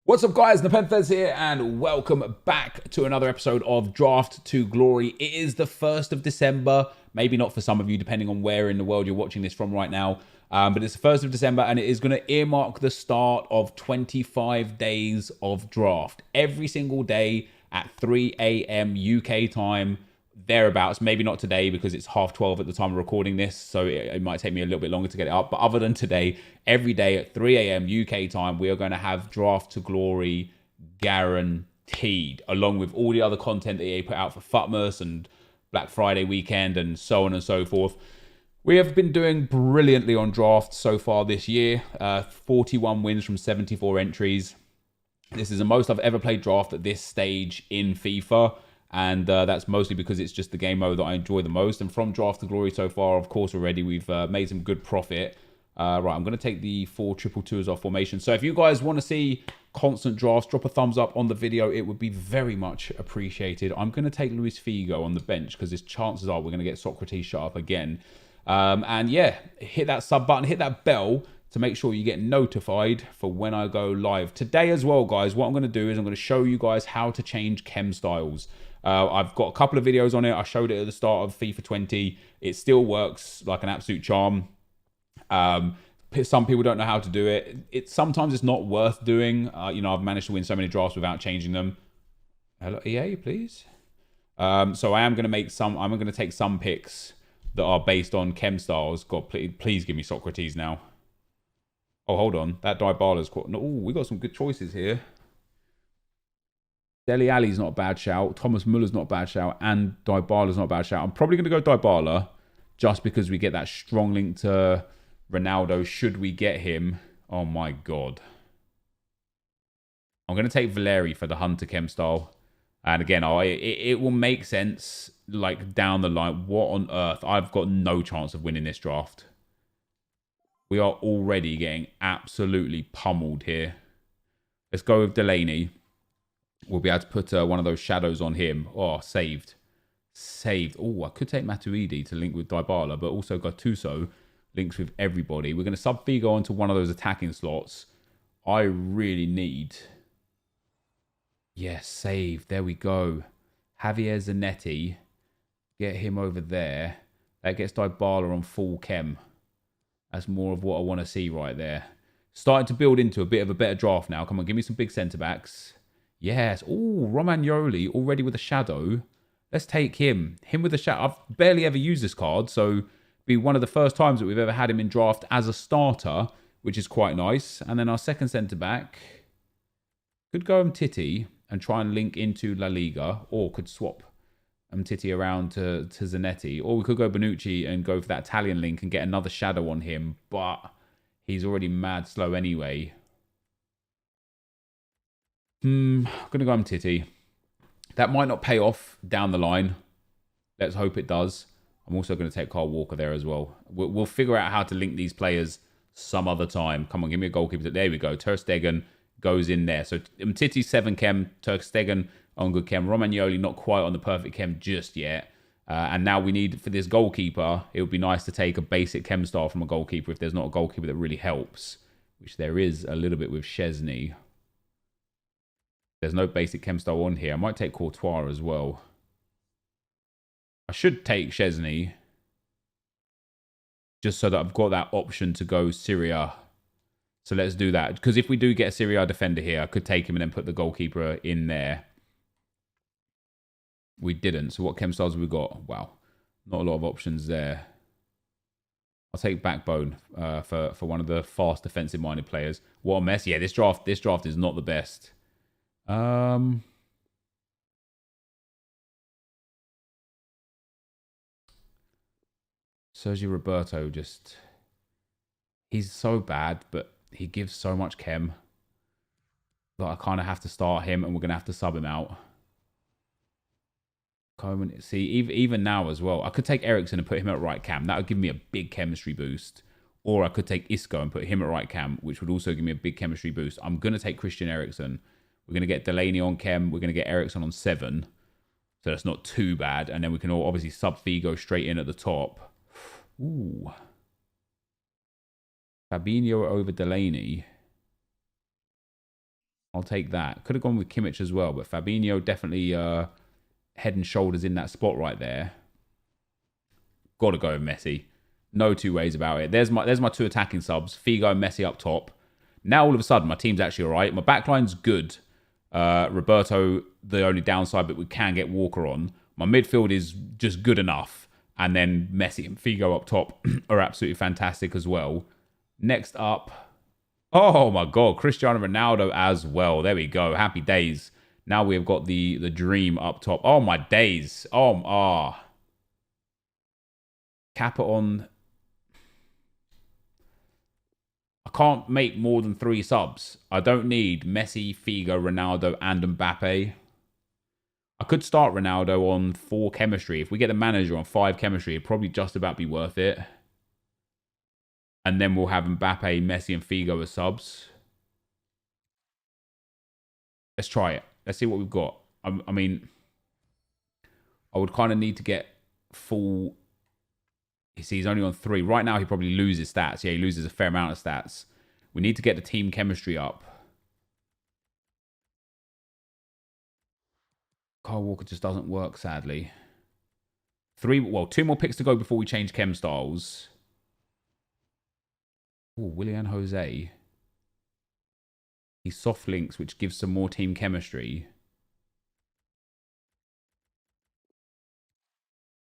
What's up, guys? NepentheZ here, and welcome back to another episode of Draft to Glory. It is the 1st of December. Maybe not for some of you, depending on where in the world you're watching this from right now. But it's the 1st of December, and it is going to earmark the start of 25 days of draft. Every single day at 3 a.m. UK time, thereabouts. Maybe not today because it's 12:30 at the time of recording this, so it might take me a little bit longer to get it up. But other than today, every day at 3 a.m. UK time, we are going to have Draft to Glory guaranteed, along with all the other content that EA put out for Futmas and Black Friday weekend and so on and so forth. We have been doing brilliantly on draft so far this year. 41 wins from 74 entries. This is the most I've ever played draft at this stage in FIFA. And that's mostly because it's just the game mode that I enjoy the most. And from Draft to Glory so far, of course, already we've made some good profit. Right, I'm going to take the 4-2-2 as our formation. So if you guys want to see constant drafts, drop a thumbs up on the video. It would be very much appreciated. I'm going to take Luis Figo on the bench because his chances are we're going to get Socrates shut up again. And yeah, hit that sub button, hit that bell to make sure you get notified for when I go live. Today as well, guys, what I'm going to do is I'm going to show you guys how to change chem styles. I've got a couple of videos on it. I showed it at the start of FIFA 20. It still works like an absolute charm. Some people don't know how to do it. Sometimes it's not worth doing. I've managed to win so many drafts without changing them. Hello, EA, please. So I am going to make some. I'm going to take some picks that are based on chem styles. God, please give me Socrates now. Oh, hold on. That Dybala's caught. No, we got some good choices here. Dele Alli's not a bad shout. Thomas Muller's not a bad shout. And Dybala's not a bad shout. I'm probably going to go Dybala just because we get that strong link to Ronaldo should we get him. Oh, my God. I'm going to take Valeri for the Hunter Chem style. And again, it will make sense like down the line. What on earth? I've got no chance of winning this draft. We are already getting absolutely pummeled here. Let's go with Delaney. We'll be able to put one of those shadows on him. Oh, saved. Saved. Oh, I could take Matuidi to link with Dybala, but also Gattuso links with everybody. We're going to sub Figo onto one of those attacking slots. I really need... Yes, saved. There we go. Javier Zanetti. Get him over there. That gets Dybala on full chem. That's more of what I want to see right there. Starting to build into a bit of a better draft now. Come on, give me some big centre-backs. Yes. Oh, Romagnoli already with a shadow. Let's take him. Him with a shadow. I've barely ever used this card, so be one of the first times that we've ever had him in draft as a starter, which is quite nice. And then our second centre-back could go Umtiti and try and link into La Liga, or could swap Umtiti around to Zanetti, or we could go Bonucci and go for that Italian link and get another shadow on him, but he's already mad slow anyway. I'm going to go Umtiti. That might not pay off down the line. Let's hope it does. I'm also going to take Kyle Walker there as well. We'll figure out how to link these players some other time. Come on, give me a goalkeeper. There we go. Ter Stegen goes in there. So Umtiti 7 chem, Ter Stegen on good chem. Romagnoli not quite on the perfect chem just yet. And now we need, for this goalkeeper, it would be nice to take a basic chem style from a goalkeeper if there's not a goalkeeper that really helps, which there is a little bit with Szczesny. There's no basic chem style on here. I might take Courtois as well. I should take Szczesny just so that I've got that option to go Syria. So let's do that. Because if we do get a Syria defender here, I could take him and then put the goalkeeper in there. We didn't. So what chem styles have we got? Wow. Not a lot of options there. I'll take Backbone for one of the fast defensive-minded players. What a mess. Yeah, this draft is not the best. Sergio Roberto just... He's so bad, but he gives so much chem that I kind of have to start him and we're going to have to sub him out. Coleman, see, even now as well, I could take Ericsson and put him at right cam. That would give me a big chemistry boost. Or I could take Isco and put him at right cam, which would also give me a big chemistry boost. I'm going to take Christian Eriksen. We're going to get Delaney on chem. We're going to get Ericsson on 7. So that's not too bad. And then we can all obviously sub Figo straight in at the top. Ooh. Fabinho over Delaney. I'll take that. Could have gone with Kimmich as well, but Fabinho definitely head and shoulders in that spot right there. Got to go with Messi. No two ways about it. There's my two attacking subs. Figo and Messi up top. Now all of a sudden my team's actually all right. My backline's good. Roberto, the only downside, but we can get Walker on. My midfield is just good enough. And then Messi and Figo up top are absolutely fantastic as well. Next up, oh my God, Cristiano Ronaldo as well. There we go. Happy days. Now we've got the dream up top. Oh my days. Cap it on. I can't make more than 3 subs. I don't need Messi, Figo, Ronaldo, and Mbappe. I could start Ronaldo on 4 chemistry. If we get the manager on 5 chemistry, it'd probably just about be worth it. And then we'll have Mbappe, Messi, and Figo as subs. Let's try it. Let's see what we've got. I mean, I would kind of need to get full... You see, he's only on 3. Right now, he probably loses stats. Yeah, he loses a fair amount of stats. We need to get the team chemistry up. Kyle Walker just doesn't work, sadly. 2 more picks to go before we change chem styles. Oh, Willian Jose. He soft links, which gives some more team chemistry.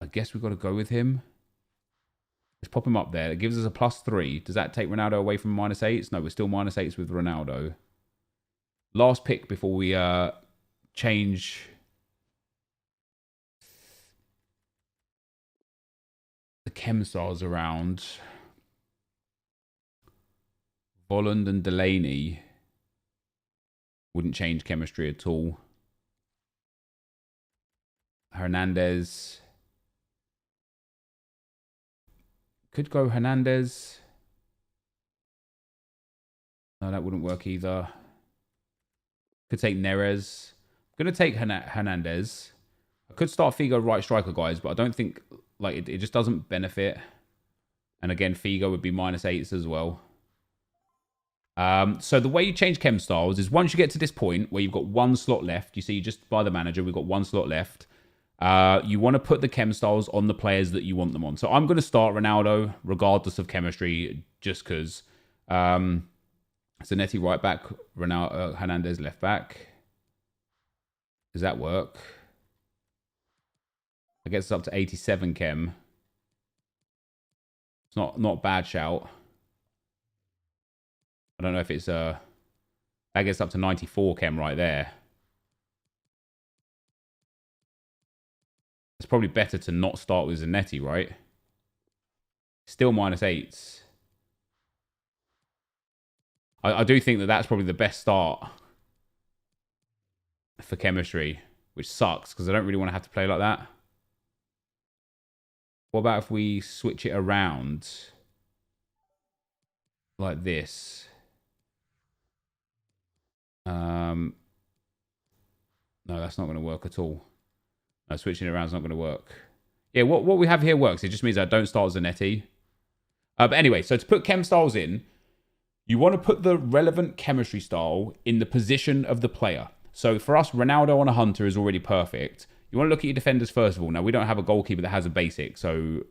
I guess we've got to go with him. Let's pop him up there. It gives us a +3. Does that take Ronaldo away from -8s? No, we're still -8s with Ronaldo. Last pick before we change the chem stars around. Volland and Delaney wouldn't change chemistry at all. Hernandez. Could go Hernandez. No, that wouldn't work either. Could take Neres. I'm going to take Hernandez. I could start Figo right striker, guys, but I don't think... Like, it just doesn't benefit. And again, Figo would be -8s as well. So the way you change chem styles is once you get to this point where you've got 1 slot left, you see just by the manager, we've got 1 slot left. You want to put the chem styles on the players that you want them on. So I'm going to start Ronaldo, regardless of chemistry, just because. Zanetti right back, Hernandez left back. Does that work? That gets us up to 87 chem. It's not a bad shout. I don't know if it's that gets up to 94 chem right there. It's probably better to not start with Zanetti, right? Still -8s. I do think that that's probably the best start for chemistry, which sucks because I don't really want to have to play like that. What about if we switch it around like this? No, that's not going to work at all. No, switching it around is not going to work. Yeah, what we have here works. It just means I don't start Zanetti. But anyway, so to put chem styles in, you want to put the relevant chemistry style in the position of the player. So for us, Ronaldo on a hunter is already perfect. You want to look at your defenders first of all. Now, we don't have a goalkeeper that has a basic, so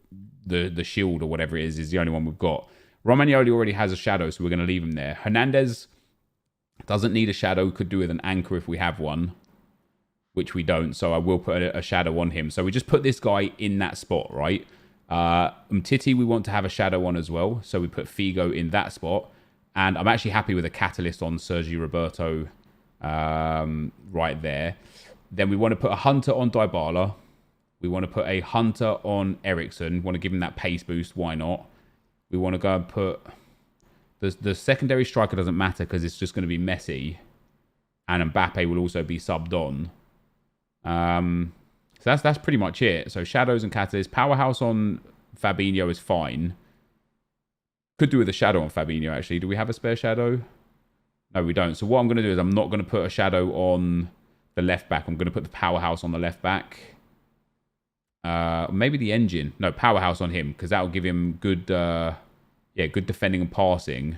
the shield or whatever it is the only one we've got. Romagnoli already has a shadow, so we're going to leave him there. Hernandez doesn't need a shadow. Could do with an anchor if we have one, which we don't, so I will put a shadow on him. So we just put this guy in that spot, right? Umtiti we want to have a shadow on as well, so we put Figo in that spot. And I'm actually happy with a catalyst on Sergio Roberto right there. Then we want to put a hunter on Dybala. We want to put a hunter on Ericsson. Want to give him that pace boost. Why not? We want to go and put... The secondary striker doesn't matter because it's just going to be Messi. And Mbappe will also be subbed on. So that's pretty much it. So shadows and catalysts. Powerhouse on Fabinho is fine. Could do with a shadow on Fabinho, actually. Do we have a spare shadow? No, we don't. So what I'm going to do is I'm not going to put a shadow on the left back. I'm going to put the powerhouse on the left back. Maybe the engine. No, powerhouse on him, because that will give him good, good defending and passing.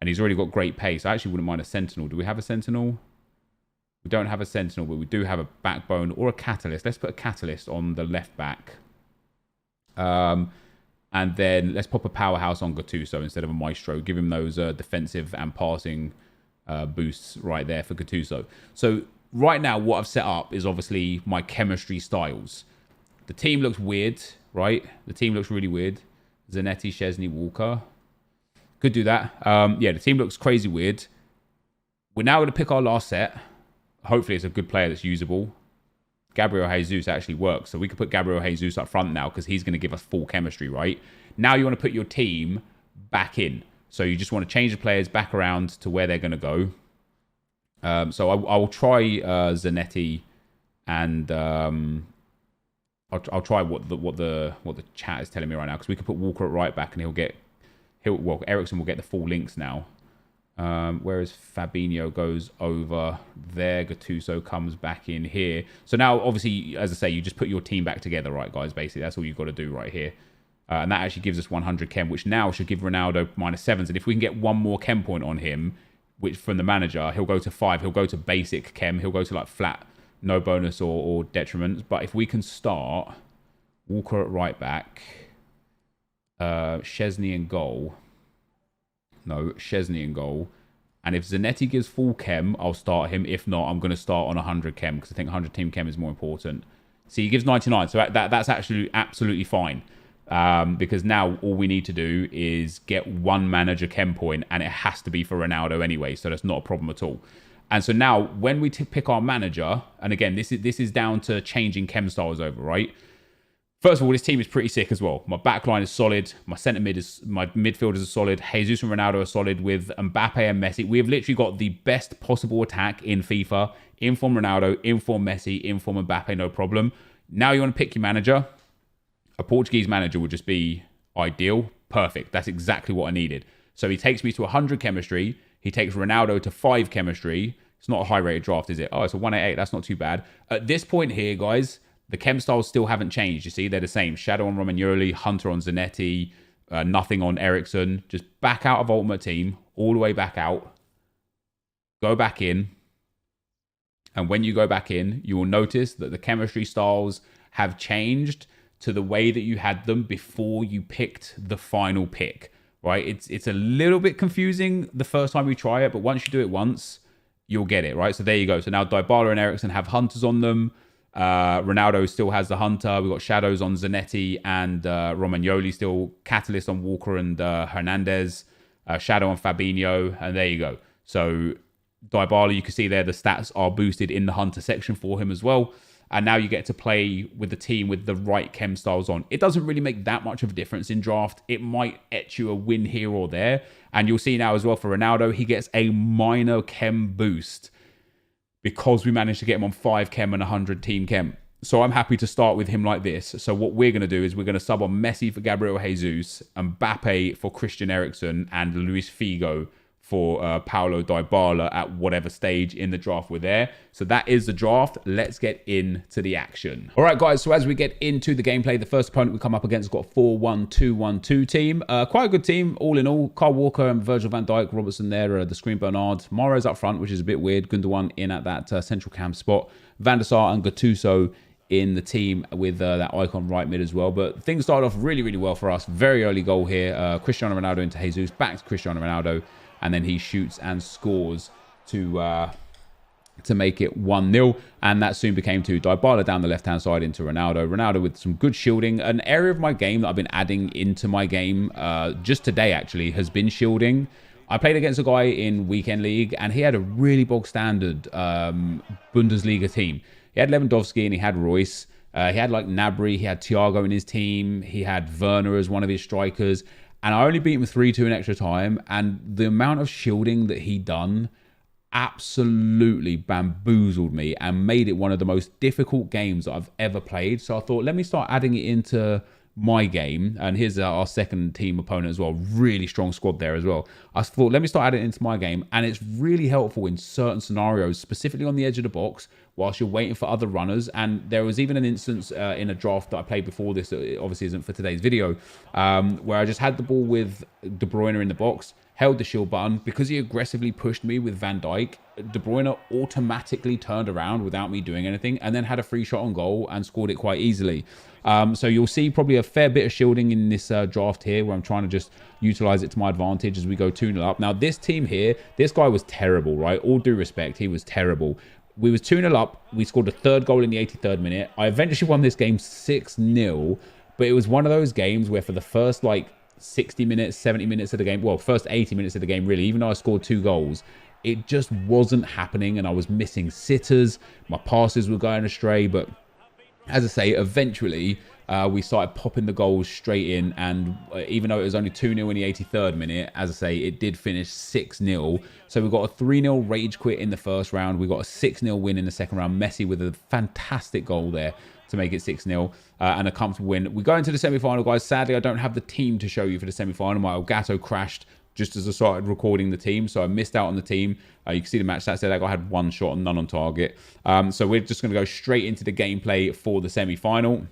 And he's already got great pace. I actually wouldn't mind a sentinel. Do we have a sentinel? We don't have a sentinel, but we do have a backbone or a catalyst. Let's put a catalyst on the left back. And then let's pop a powerhouse on Gattuso instead of a maestro. Give him those defensive and passing boosts right there for Gattuso. So right now, what I've set up is obviously my chemistry styles. The team looks weird, right? The team looks really weird. Zanetti, Szczesny, Walker. Could do that. Yeah, the team looks crazy weird. We're now going to pick our last set. Hopefully, it's a good player that's usable. Gabriel Jesus actually works. So we could put Gabriel Jesus up front now because he's going to give us full chemistry, right? Now you want to put your team back in. So you just want to change the players back around to where they're going to go. So I will try Zanetti, and I'll try what the chat is telling me right now, because we could put Walker at right back and well, Ericsson will get the full links now. Whereas Fabinho goes over there, Gattuso comes back in here. So now, obviously, as I say, you just put your team back together, right, guys? Basically, that's all you've got to do right here. And that actually gives us 100 chem, which now should give Ronaldo -7s. And if we can get one more chem point on him, which from the manager, he'll go to 5. He'll go to basic chem. He'll go to like flat, no bonus or detriments. But if we can start Walker at right back, Szczesny in goal. No, Szczesny in goal. And if Zanetti gives full chem, I'll start him. If not, I'm going to start on 100 chem because I think 100 team chem is more important. See, he gives 99. So that's actually absolutely fine. Because now all we need to do is get one manager chem point, and it has to be for Ronaldo anyway. So that's not a problem at all. And so now when we pick our manager, and again, this is down to changing chem styles over, right? First of all, this team is pretty sick as well. My backline is solid. My midfielders are solid. Jesus and Ronaldo are solid with Mbappe and Messi. We have literally got the best possible attack in FIFA. Inform Ronaldo, inform Messi, inform Mbappe, no problem. Now you want to pick your manager. A Portuguese manager would just be ideal. Perfect. That's exactly what I needed. So he takes me to 100 chemistry. He takes Ronaldo to 5 chemistry. It's not a high-rated draft, is it? Oh, it's a 188. That's not too bad. At this point here, guys, the chem styles still haven't changed. You see, they're the same. Shadow on Romagnoli, Hunter on Zanetti, nothing on Ericsson. Just back out of Ultimate Team, all the way back out. Go back in. And when you go back in, you will notice that the chemistry styles have changed to the way that you had them before you picked the final pick, right? It's a little bit confusing the first time you try it, but once you do it once, you'll get it, right? So there you go. So now Dybala and Ericsson have Hunters on them. Ronaldo still has the Hunter. We've got Shadows on Zanetti and Romagnoli still. Catalyst on Walker and Hernandez. Shadow on Fabinho. And there you go. So Dybala, you can see there the stats are boosted in the Hunter section for him as well. And now you get to play with the team with the right chem styles on. It doesn't really make that much of a difference in draft. It might etch you a win here or there. And you'll see now as well for Ronaldo, he gets a minor chem boost because we managed to get him on 5 chem and 100 team chem. So I'm happy to start with him like this. So what we're going to do is we're going to sub on Messi for Gabriel Jesus, Mbappe for Christian Eriksen, and Luis Figo for Paulo Dybala at whatever stage in the draft we're there. So that is the draft. Let's get into the action. All right, guys. So as we get into the gameplay, the first opponent we come up against has got a 4-1-2-1-2 team. Quite a good team, all in all. Kyle Walker and Virgil van Dijk, Robertson there, the screen Bernard. Mahrez up front, which is a bit weird. Gundogan in at that central cam spot. Van der Sar and Gattuso in the team with that icon right mid as well. But things started off really, really well for us. Very early goal here. Cristiano Ronaldo into Jesus. Back to Cristiano Ronaldo. And then he shoots and scores to make it 1-0. And that soon became 2. Dybala down the left-hand side into Ronaldo. Ronaldo with some good shielding. An area of my game that I've been adding into my game just today, actually, has been shielding. I played against a guy in Weekend League, and he had a really bog-standard Bundesliga team. He had Lewandowski and he had Royce. He had like Gnabry. He had Thiago in his team. He had Werner as one of his strikers. And I only beat him 3-2 in extra time. And the amount of shielding that he done absolutely bamboozled me and made it one of the most difficult games that I've ever played. So I thought, let me start adding it into my game. And here's our second team opponent as well. Really strong squad there as well. I thought, let me start adding it into my game. And it's really helpful in certain scenarios, specifically on the edge of the box, whilst you're waiting for other runners. And there was even an instance in a draft that I played before this, that it obviously isn't for today's video, where I just had the ball with De Bruyne in the box, held the shield button. Because he aggressively pushed me with Van Dijk, De Bruyne automatically turned around without me doing anything and then had a free shot on goal and scored it quite easily. So you'll see probably a fair bit of shielding in this draft here, where I'm trying to just utilize it to my advantage as we go 2-0 up. Now, this team here, this guy was terrible, right? All due respect, he was terrible. We was 2-0 up. We scored a third goal in the 83rd minute. I eventually won this game 6-0, but it was one of those games where for the first, like, 60 minutes, 70 minutes of the game, well, first 80 minutes of the game, really, even though I scored 2 goals, it just wasn't happening, and I was missing sitters. My passes were going astray, but as I say, eventually we started popping the goals straight in, and even though it was only 2-0 in the 83rd minute, as I say, it did finish 6-0. So we got a 3-0 rage quit in the first round. We got a 6-0 win in the second round. Messi with a fantastic goal there to make it 6-0 and a comfortable win. We go into the semi-final, guys. Sadly, I don't have the team to show you for the semi-final. My Elgato crashed just as I started recording the team, so I missed out on the team. You can see the match stats there. That guy had 1 shot and none on target. So we're just going to go straight into the gameplay for the semi-final.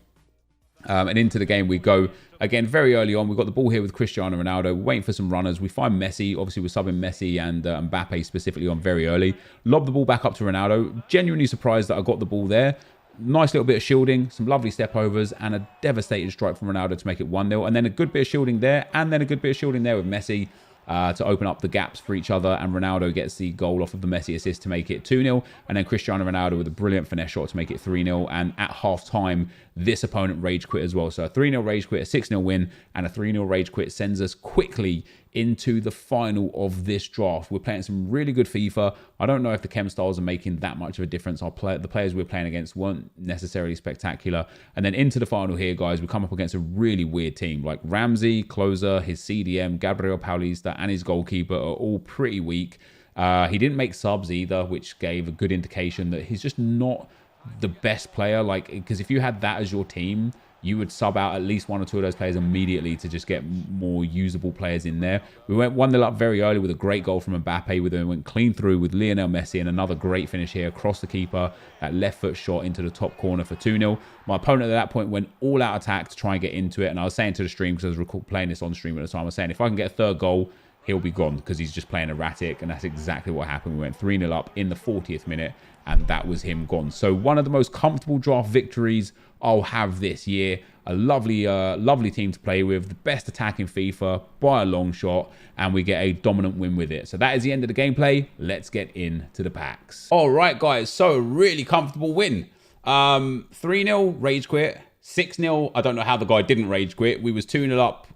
And into the game we go. Again, very early on, we've got the ball here with Cristiano Ronaldo. We're waiting for some runners. We find Messi. Obviously, we're subbing Messi and Mbappe specifically on very early. Lob the ball back up to Ronaldo. Genuinely surprised that I got the ball there. Nice little bit of shielding, some lovely step overs, and a devastating strike from Ronaldo to make it 1-0. And then a good bit of shielding there, and then a good bit of shielding there with Messi to open up the gaps for each other. And Ronaldo gets the goal off of the Messi assist to make it 2-0. And then Cristiano Ronaldo with a brilliant finesse shot to make it 3-0. And at half-time, this opponent rage quit as well. So a 3-0 rage quit, a 6-0 win, and a 3-0 rage quit sends us quickly into the final of this draft. We're playing some really good FIFA. I don't know if the Chem styles are making that much of a difference. The players we're playing against weren't necessarily spectacular. And then into the final here, guys, we come up against a really weird team. Like Ramsey, Closer, his CDM, Gabriel Paulista, and his goalkeeper are all pretty weak. He didn't make subs either, which gave a good indication that he's just not the best player. Like, because if you had that as your team, you would sub out at least 1 or 2 of those players immediately to just get more usable players in there. We went 1-0 up very early with a great goal from Mbappe. We then went clean through with Lionel Messi and another great finish here across the keeper. That left foot shot into the top corner for 2-0. My opponent at that point went all out attack to try and get into it. And I was saying to the stream, because I was playing this on stream at the time, I was saying if I can get a third goal, he'll be gone, because he's just playing erratic. And that's exactly what happened. We went 3-0 up in the 40th minute, and that was him gone. So one of the most comfortable draft victories I'll have this year. A lovely, lovely team to play with. The best attack in FIFA by a long shot, and we get a dominant win with it. So that is the end of the gameplay. Let's get into the packs. All right, guys. So a really comfortable win. 3-0 rage quit. 6-0. I don't know how the guy didn't rage quit. We was 2-0 up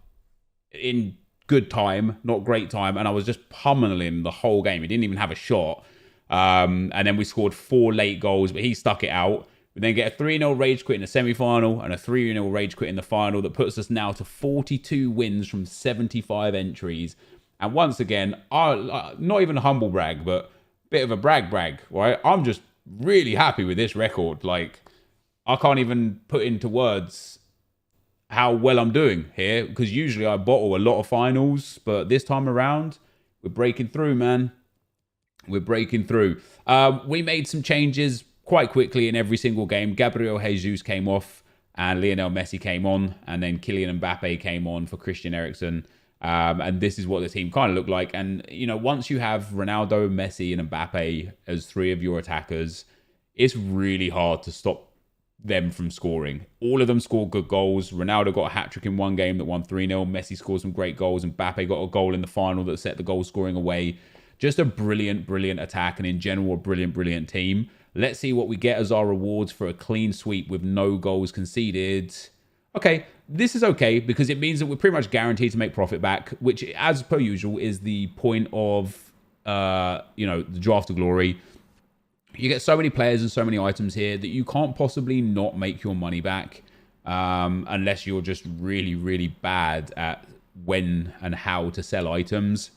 in good time, not great time, and I was just pummeling him the whole game. He didn't even have a shot. And then we scored 4 late goals, but he stuck it out. We then get a 3-0 rage quit in the semi-final and a 3-0 rage quit in the final. That puts us now to 42 wins from 75 entries. And once again, not even a humble brag, but a bit of a brag, right? I'm just really happy with this record. Like, I can't even put into words how well I'm doing here, because usually I bottle a lot of finals, but this time around, we're breaking through, man. We're breaking through. We made some changes quite quickly in every single game. Gabriel Jesus came off and Lionel Messi came on, and then Kylian Mbappe came on for Christian Eriksen. And this is what the team kind of looked like. And, you know, once you have Ronaldo, Messi, and Mbappe as 3 of your attackers, it's really hard to stop them from scoring. All of them scored good goals. Ronaldo got a hat-trick in one game that won 3-0. Messi scored some great goals, and Mbappe got a goal in the final that set the goal scoring away. Just a brilliant, brilliant attack, and in general, a brilliant, brilliant team. Let's see what we get as our rewards for a clean sweep with no goals conceded. Okay, this is okay, because it means that we're pretty much guaranteed to make profit back, which, as per usual, is the point of, you know, the Draft to Glory. You get so many players and so many items here that you can't possibly not make your money back, unless you're just really, really bad at when and how to sell items.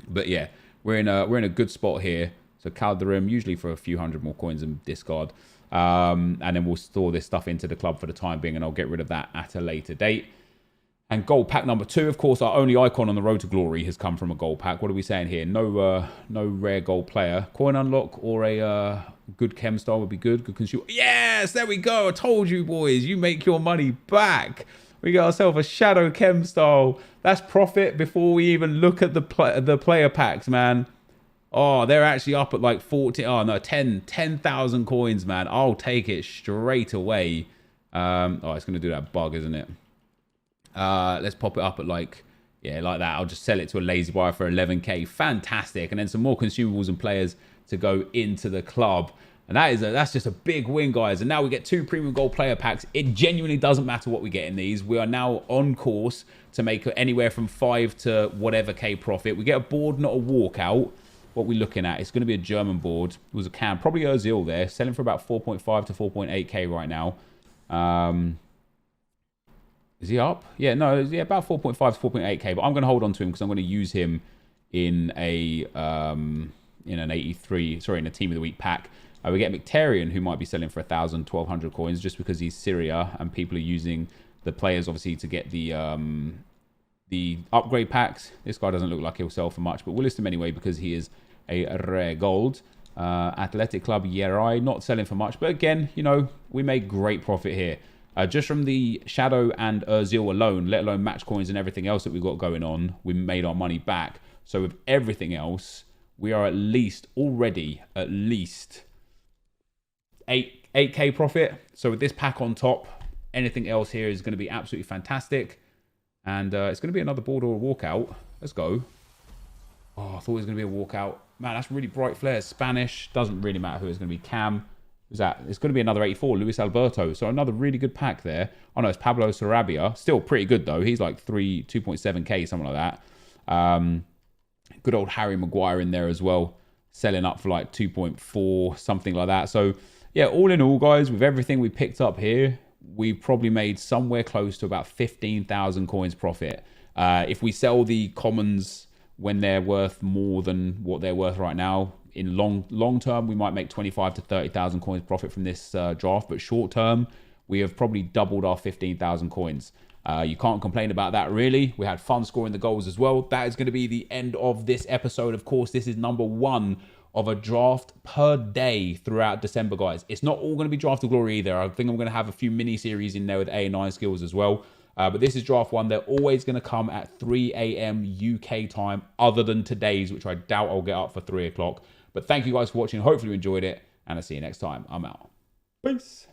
But yeah, we're in a good spot here. So Calderim, usually for a few hundred more coins and discard. And then we'll store this stuff into the club for the time being, and I'll get rid of that at a later date. And gold pack number 2, of course, our only icon on the road to glory has come from a gold pack. What are we saying here? No rare gold player. Coin unlock or a good chem star would be good. Good consumer. Yes, there we go. I told you, boys. You make your money back. We got ourselves a shadow chem star. That's profit before we even look at the player packs, man. Oh, they're actually up at like 40. Oh, no, 10,000 coins, man. I'll take it straight away. Oh, it's going to do that bug, isn't it? Let's pop it up at like that. I'll just sell it to a lazy buyer for 11k. Fantastic. And then some more consumables and players to go into the club. And that's just a big win, guys. And now we get 2 premium gold player packs. It genuinely doesn't matter what we get in these. We are now on course to make anywhere from 5 to whatever k profit. We get a board, not a walkout. What we're looking at, it's going to be a German board. It was a Chem, probably Ozil there, selling for about 4.5 to 4.8k right now. Is he up? Yeah, no, yeah, about 4.5 to 4.8k. But I'm going to hold on to him because I'm going to use him in an 83, sorry, in a team of the week pack. We get Mkhitaryan, who might be selling for 1,000, 1,200 coins just because he's Syria and people are using the players obviously to get the upgrade packs. This guy doesn't look like he'll sell for much, but we'll list him anyway because he is a rare gold. Athletic Club Yerai, not selling for much, but again, you know, we made great profit here. Just from the Shadow and Ozil alone, let alone match coins and everything else that we've got going on, we made our money back. So with everything else, we are already at least 8k profit. So with this pack on top, anything else here is going to be absolutely fantastic. And it's going to be another board or a walkout. Let's go. Oh, I thought it was going to be a walkout. Man, that's really bright flares. Spanish. Doesn't really matter who it's going to be. Cam. Who's that? It's going to be another 84. Luis Alberto. So another really good pack there. Oh, no, it's Pablo Sarabia. Still pretty good, though. He's like 2.7k, something like that. Good old Harry Maguire in there as well. Selling up for like 2.4, something like that. So, yeah, all in all, guys, with everything we picked up here, we probably made somewhere close to about 15,000 coins profit. If we sell the commons when they're worth more than what they're worth right now, in long term, we might make 25 to 30,000 coins profit from this draft. But short term, we have probably doubled our 15,000 coins. You can't complain about that, really. We had fun scoring the goals as well. That is going to be the end of this episode. Of course, this is number 1 of a draft per day throughout December, guys. It's not all going to be Draft of Glory either. I think I'm going to have a few mini-series in there with A9 skills as well. But this is draft 1. They're always going to come at 3 a.m. UK time, other than today's, which I doubt I'll get up for 3 o'clock. But thank you guys for watching. Hopefully you enjoyed it, and I'll see you next time. I'm out. Peace.